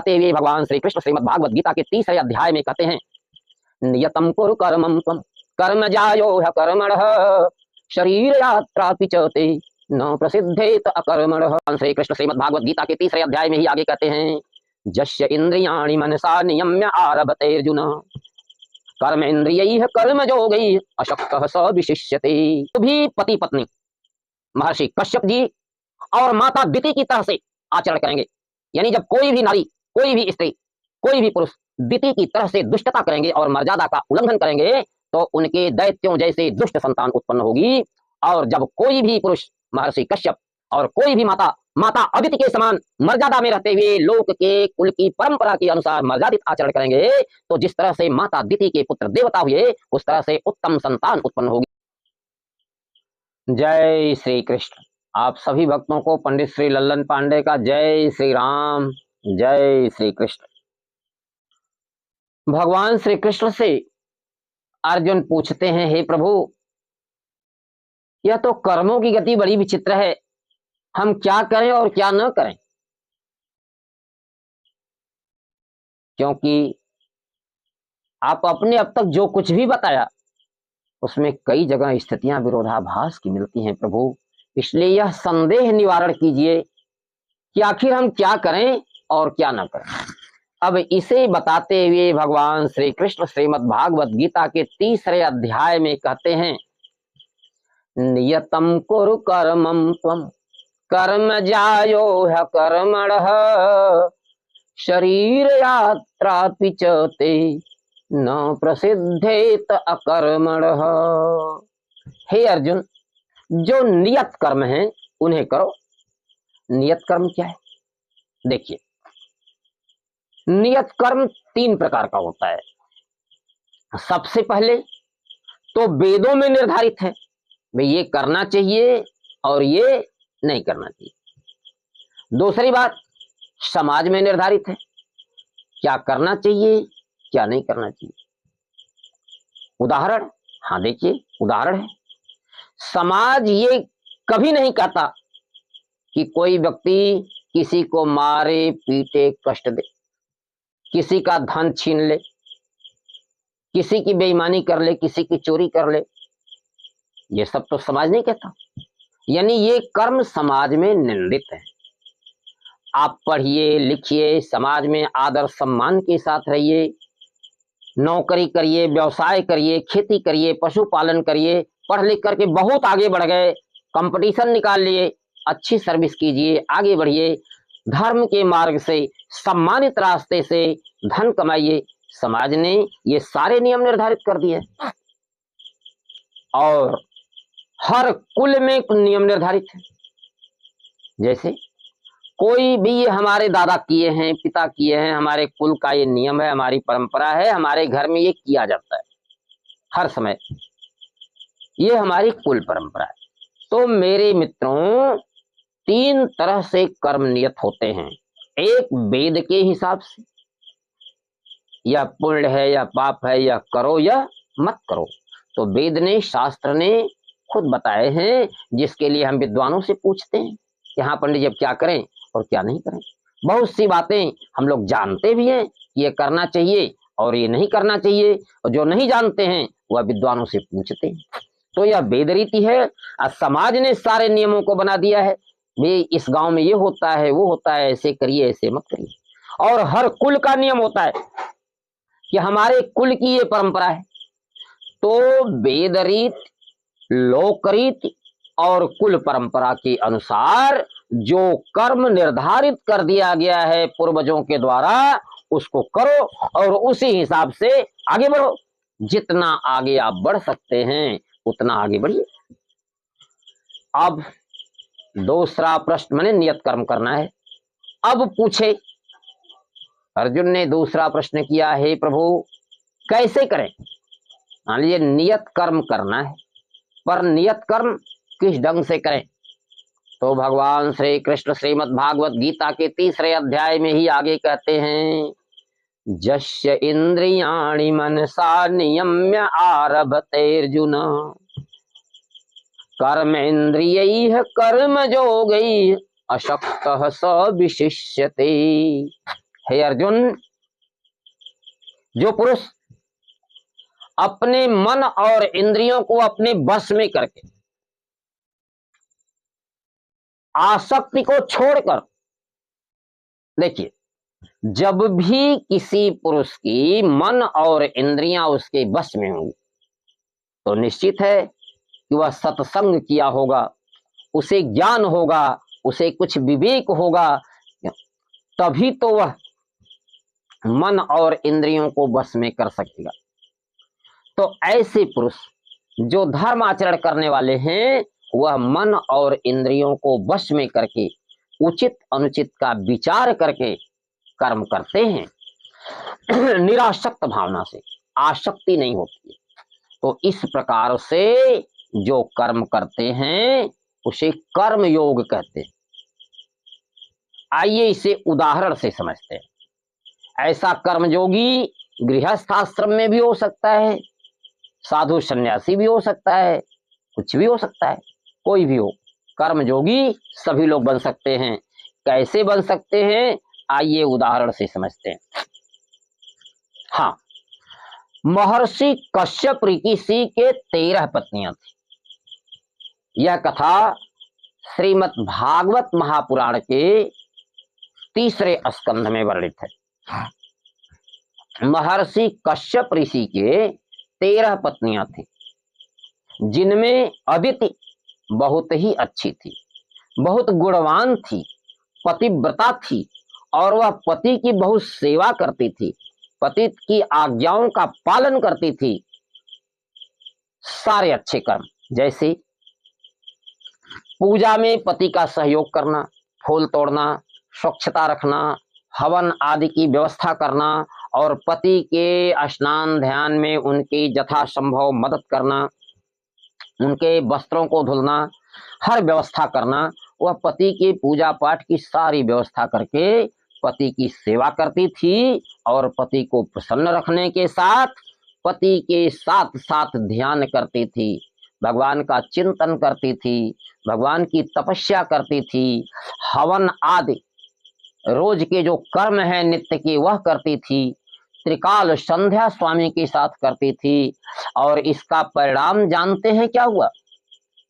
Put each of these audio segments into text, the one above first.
बताते हुए भगवान श्री कृष्ण श्रीमद् भागवत गीता के 3रे अध्याय में कहते हैं, नियतम कुरु कर्मं त्वं कर्म जायो ह्यकर्मणः शरीर यात्रा पिचते न प्रसिद्धेत अकर्मणः। श्री कृष्ण श्रीमद् भागवत गीता के 3रे अध्याय में ही आगे कहते हैं, जस्य इंद्रियाणि मनसा नियम्य आरभते अर्जुन कर्म इंद्रियैः कर्म जोगैः अशक्तः स विशिष्यते। भी पति पत्नी महर्षि कश्यप जी और माता दिति की तरह से आचरण करेंगे, यानी जब कोई भी नारी, कोई भी स्त्री, कोई भी पुरुष दिति की तरह से दुष्टता करेंगे और मर्यादा का उल्लंघन करेंगे तो उनके दैत्यों जैसे दुष्ट संतान उत्पन्न होगी। और जब कोई भी पुरुष महर्षि कश्यप और कोई भी माता अदिति के समान मर्यादा में रहते हुए लोक के कुल की परंपरा के अनुसार मर्यादित आचरण करेंगे तो जिस तरह से माता दिति के पुत्र देवता हुए उस तरह से उत्तम संतान उत्पन्न होगी। जय श्री कृष्ण। आप सभी भक्तों को पंडित श्री लल्लन पांडे का जय श्री राम, जय श्री कृष्ण। भगवान श्री कृष्ण से अर्जुन पूछते हैं, हे प्रभु, यह तो कर्मों की गति बड़ी विचित्र है, हम क्या करें और क्या न करें? क्योंकि आप अपने अब तक जो कुछ भी बताया उसमें कई जगह स्थितियां विरोधाभास की मिलती हैं प्रभु, इसलिए यह संदेह निवारण कीजिए कि आखिर हम क्या करें और क्या न करें। अब इसे बताते हुए भगवान श्री कृष्ण श्रीमद् भागवत गीता के 3रे अध्याय में कहते हैं, नियतम कुरु कर्मं त्वं कर्म जायो ह्यकर्मणः शरीर यात्रा पिचते न प्रसिद्धेत अकर्मणः। हे अर्जुन, जो नियत कर्म है उन्हें करो। नियत कर्म क्या है? देखिए, नियत कर्म 3 प्रकार का होता है। सबसे पहले तो वेदों में निर्धारित है, भाई ये करना चाहिए और ये नहीं करना चाहिए। दूसरी बात, समाज में निर्धारित है, क्या करना चाहिए क्या नहीं करना चाहिए। उदाहरण, हाँ देखिए उदाहरण है, समाज ये कभी नहीं कहता कि कोई व्यक्ति किसी को मारे पीटे कष्ट दे, किसी का धन छीन ले, किसी की बेईमानी कर ले, किसी की चोरी कर ले, ये सब तो समाज नहीं कहता। यानी ये कर्म समाज में निंदित है। आप पढ़िए लिखिए, समाज में आदर सम्मान के साथ रहिए, नौकरी करिए, व्यवसाय करिए, खेती करिए, पशुपालन करिए, पढ़ लिख करके बहुत आगे बढ़ गए, कंपटीशन निकाल लिए, अच्छी सर्विस कीजिए, आगे बढ़िए, धर्म के मार्ग से सम्मानित रास्ते से धन कमाइए। समाज ने ये सारे नियम निर्धारित कर दिए और हर कुल में नियम निर्धारित है। जैसे कोई भी, ये हमारे दादा किए हैं, पिता किए हैं, हमारे कुल का ये नियम है, हमारी परंपरा है, हमारे घर में ये किया जाता है हर समय, ये हमारी कुल परंपरा है। तो मेरे मित्रों, 3 तरह से कर्म नियत होते हैं। एक वेद के हिसाब से, या पुण्य है या पाप है, या करो या मत करो। तो वेद ने, शास्त्र ने खुद बताए हैं, जिसके लिए हम विद्वानों से पूछते हैं कि हाँ पंडित जी अब क्या करें और क्या नहीं करें। बहुत सी बातें हम लोग जानते भी हैं कि ये करना चाहिए और ये नहीं करना चाहिए, और जो नहीं जानते हैं वह विद्वानों से पूछते हैं। तो यह वेद रीति है। और समाज ने सारे नियमों को बना दिया है, भाई इस गांव में ये होता है, वो होता है, ऐसे करिए ऐसे मत करिए। और हर कुल का नियम होता है कि हमारे कुल की ये परंपरा है। तो वेद रीत, लोक रीत और कुल परंपरा के अनुसार जो कर्म निर्धारित कर दिया गया है पूर्वजों के द्वारा, उसको करो और उसी हिसाब से आगे बढ़ो। जितना आगे आप बढ़ सकते हैं उतना आगे बढ़िए। अब दूसरा प्रश्न, मैंने नियत कर्म करना है। अब पूछे अर्जुन ने दूसरा प्रश्न किया, हे प्रभु कैसे करें? मान लीजिए नियत कर्म करना है, पर नियत कर्म किस ढंग से करें? तो भगवान श्री कृष्ण श्रीमद् भागवत गीता के 3रे अध्याय में ही आगे कहते हैं, जस्य इंद्रियाणि मनसा नियम्य आरभते अर्जुन कर्म इंद्रियैः कर्म जोगैः अशक्तः स विशिष्यते। हे अर्जुन, जो पुरुष अपने मन और इंद्रियों को अपने वश में करके आसक्ति को छोड़कर, देखिए, जब भी किसी पुरुष की मन और इंद्रियां उसके वश में होंगी तो निश्चित है कि वह सत्संग किया होगा, उसे ज्ञान होगा, उसे कुछ विवेक होगा, तभी तो वह मन और इंद्रियों को वश में कर सकेगा। तो ऐसे पुरुष जो धर्म आचरण करने वाले हैं वह मन और इंद्रियों को वश में करके उचित अनुचित का विचार करके कर्म करते हैं निरासक्त भावना से, आसक्ति नहीं होती है। तो इस प्रकार से जो कर्म करते हैं उसे कर्म योग कहते हैं। आइए इसे उदाहरण से समझते हैं। ऐसा कर्मयोगी गृहस्थ आश्रम में भी हो सकता है, साधु सन्यासी भी हो सकता है, कुछ भी हो सकता है, कोई भी हो, कर्मयोगी सभी लोग बन सकते हैं। कैसे बन सकते हैं, आइए उदाहरण से समझते हैं। हाँ, महर्षि कश्यप ऋषि के 13 पत्नियां थी। यह कथा श्रीमद् भागवत महापुराण के 3 स्कंध में वर्णित है। महर्षि कश्यप ऋषि के 13 पत्नियां थी, जिनमें अदिति बहुत ही अच्छी थी, बहुत गुणवान थी, पतिव्रता थी और वह पति की बहुत सेवा करती थी, पति की आज्ञाओं का पालन करती थी। सारे अच्छे कर्म, जैसे पूजा में पति का सहयोग करना, फूल तोड़ना, स्वच्छता रखना, हवन आदि की व्यवस्था करना और पति के स्नान ध्यान में उनकी यथासंभव मदद करना, उनके वस्त्रों को धुलना, हर व्यवस्था करना। वह पति की पूजा पाठ की सारी व्यवस्था करके पति की सेवा करती थी और पति को प्रसन्न रखने के साथ पति के साथ साथ ध्यान करती थी, भगवान का चिंतन करती थी, भगवान की तपस्या करती थी, हवन आदि रोज के जो कर्म है नित्य के वह करती थी, त्रिकाल संध्या स्वामी के साथ करती थी। और इसका परिणाम जानते हैं क्या हुआ?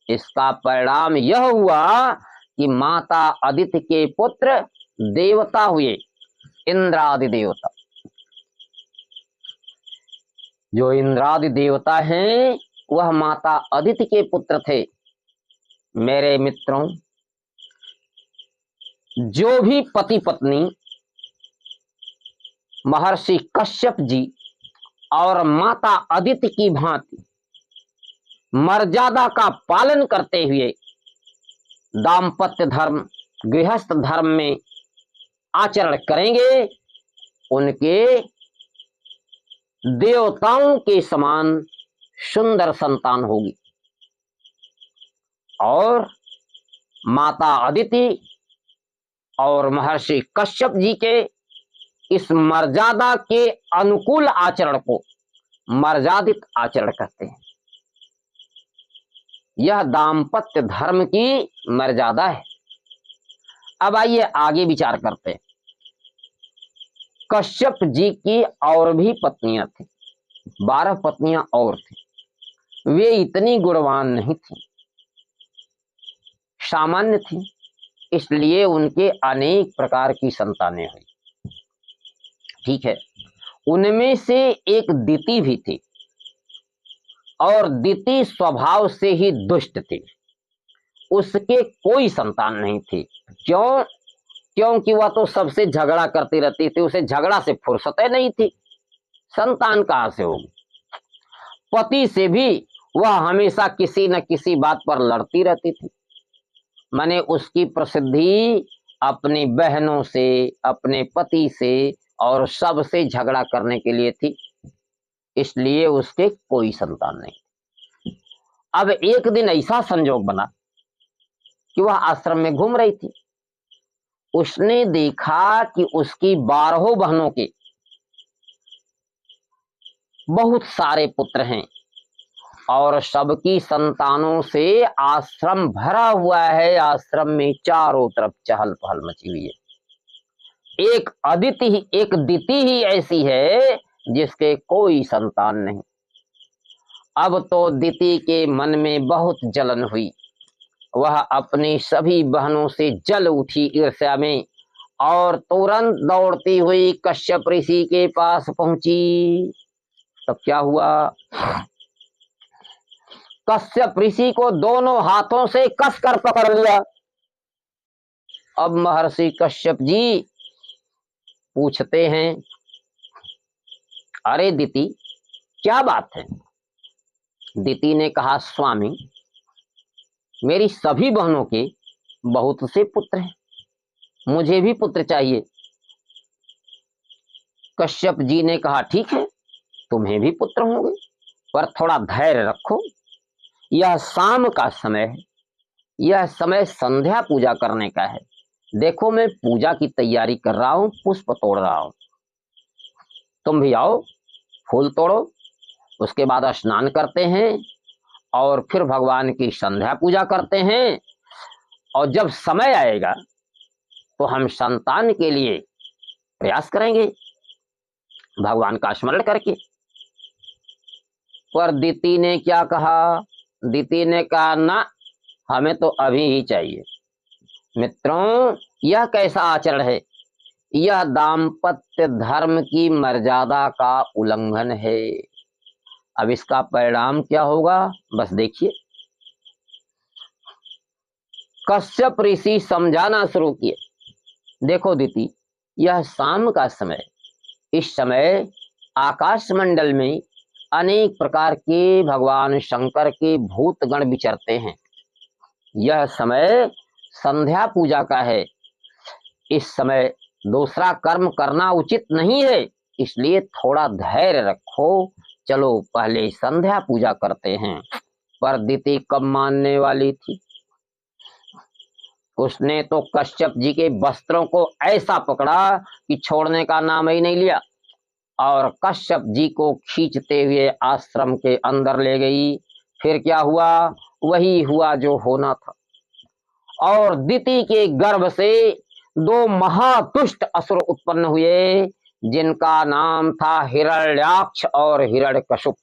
इसका परिणाम यह हुआ कि माता अदिति के पुत्र देवता हुए, इंद्रादि देवता। जो इंद्रादि देवता हैं वह माता अदिति के पुत्र थे। मेरे मित्रों, जो भी पति पत्नी महर्षि कश्यप जी और माता अदिति की भांति मर्यादा का पालन करते हुए दाम्पत्य धर्म, गृहस्थ धर्म में आचरण करेंगे, उनके देवताओं के समान सुंदर संतान होगी। और माता अदिति और महर्षि कश्यप जी के इस मर्यादा के अनुकूल आचरण को मर्यादित आचरण कहते हैं। यह दाम्पत्य धर्म की मर्यादा है। अब आइए आगे विचार करते हैं। कश्यप जी की और भी पत्नियां थी, 12 पत्नियां और थी। वे इतनी गुणवान नहीं थी, सामान्य थी, इसलिए उनके अनेक प्रकार की संतानें हुई। ठीक है, उनमें से एक दिति भी थी और दिति स्वभाव से ही दुष्ट थी। उसके कोई संतान नहीं थी। क्यों? क्योंकि वह तो सबसे झगड़ा करती रहती थी, उसे झगड़ा से फुर्सत नहीं थी, संतान कहां से होगी। पति से भी वह हमेशा किसी न किसी बात पर लड़ती रहती थी। माने उसकी प्रसिद्धि अपनी बहनों से, अपने पति से और सबसे झगड़ा करने के लिए थी, इसलिए उसके कोई संतान नहीं। अब एक दिन ऐसा संजोग बना कि वह आश्रम में घूम रही थी। उसने देखा कि उसकी 12 बहनों के बहुत सारे पुत्र हैं और सबकी संतानों से आश्रम भरा हुआ है। आश्रम में चारों तरफ चहल पहल मची हुई है। एक अदिति ही, एक दिति ही ऐसी है जिसके कोई संतान नहीं। अब तो दिति के मन में बहुत जलन हुई, वह अपनी सभी बहनों से जल उठी ईर्ष्या में और तुरंत दौड़ती हुई कश्यप ऋषि के पास पहुंची। तब क्या हुआ, कश्यप ऋषि को दोनों हाथों से कसकर पकड़ लिया। अब महर्षि कश्यप जी पूछते हैं, अरे दिति क्या बात है। दिति ने कहा, स्वामी मेरी सभी बहनों के बहुत से पुत्र हैं, मुझे भी पुत्र चाहिए। कश्यप जी ने कहा, ठीक है तुम्हें भी पुत्र होंगे, पर थोड़ा धैर्य रखो, यह शाम का समय है, यह समय संध्या पूजा करने का है। देखो मैं पूजा की तैयारी कर रहा हूं, पुष्प तोड़ रहा हूं, तुम भी आओ फूल तोड़ो, उसके बाद स्नान करते हैं और फिर भगवान की संध्या पूजा करते हैं, और जब समय आएगा तो हम संतान के लिए प्रयास करेंगे भगवान का स्मरण करके। पर दिति ने क्या कहा, दिति ने कहा, ना हमें तो अभी ही चाहिए। मित्रों यह कैसा आचरण है, यह दाम्पत्य धर्म की मर्यादा का उल्लंघन है। अब इसका परिणाम क्या होगा बस देखिए। कश्यप ऋषि समझाना शुरू किए, देखो दिति यह शाम का समय, इस समय आकाश मंडल में अनेक प्रकार के भगवान शंकर के भूत गण विचरते हैं। यह समय संध्या पूजा का है, इस समय दूसरा कर्म करना उचित नहीं है, इसलिए थोड़ा धैर्य रखो, चलो पहले संध्या पूजा करते हैं। पर दिति कब मानने वाली थी, उसने तो कश्यप जी के वस्त्रों को ऐसा पकड़ा कि छोड़ने का नाम ही नहीं लिया, और कश्यप जी को खींचते हुए आश्रम के अंदर ले गई। फिर क्या हुआ, वही हुआ जो होना था, और दिति के गर्भ से दो महादुष्ट असुर उत्पन्न हुए, जिनका नाम था हिरण्याक्ष और हिरण्यकशिप।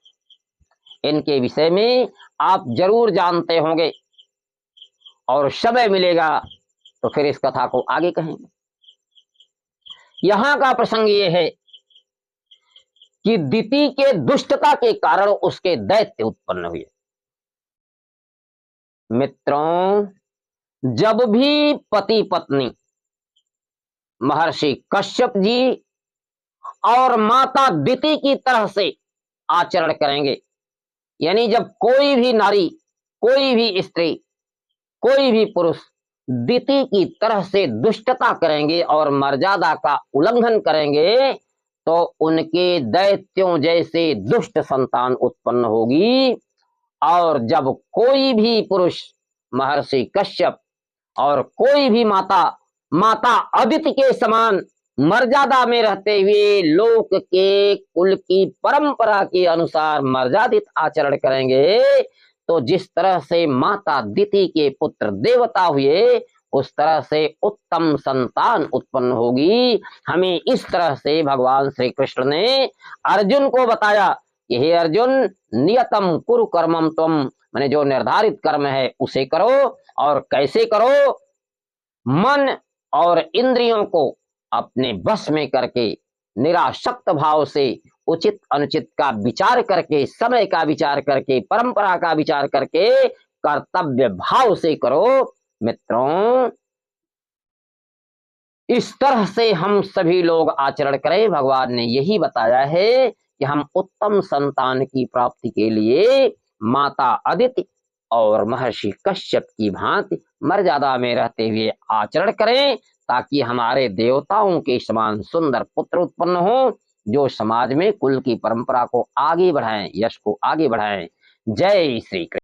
इनके विषय में आप जरूर जानते होंगे, और समय मिलेगा तो फिर इस कथा को आगे कहेंगे। यहां का प्रसंग यह है कि दिति के दुष्टता के कारण उसके दैत्य उत्पन्न हुए। मित्रों जब भी पति पत्नी महर्षि कश्यप जी और माता दिति की तरह से आचरण करेंगे, यानी जब कोई भी नारी, कोई भी स्त्री, कोई भी पुरुष दिति की तरह से दुष्टता करेंगे और मर्यादा का उल्लंघन करेंगे, तो उनके दैत्यों जैसे दुष्ट संतान उत्पन्न होगी। और जब कोई भी पुरुष महर्षि कश्यप और कोई भी माता अदिति के समान मर्यादा में रहते हुए लोक के कुल की परंपरा के अनुसार मर्यादित आचरण करेंगे, तो जिस तरह से माता दिति के पुत्र देवता हुए, उस तरह से उत्तम संतान उत्पन्न होगी। हमें इस तरह से भगवान श्री कृष्ण ने अर्जुन को बताया कि हे अर्जुन, नियतम कुरु कर्मम त्वम, माने जो निर्धारित कर्म है उसे करो। और कैसे करो, मन और इंद्रियों को अपने वश में करके, निरासक्त भाव से, उचित अनुचित का विचार करके, समय का विचार करके, परंपरा का विचार करके, कर्तव्य भाव से करो। मित्रों इस तरह से हम सभी लोग आचरण करें। भगवान ने यही बताया है कि हम उत्तम संतान की प्राप्ति के लिए माता अदिति और महर्षि कश्यप की भांति मर्यादा में रहते हुए आचरण करें, ताकि हमारे देवताओं के समान सुंदर पुत्र उत्पन्न हो, जो समाज में कुल की परंपरा को आगे बढ़ाएं, यश को आगे बढ़ाएं। जय श्री कृष्ण।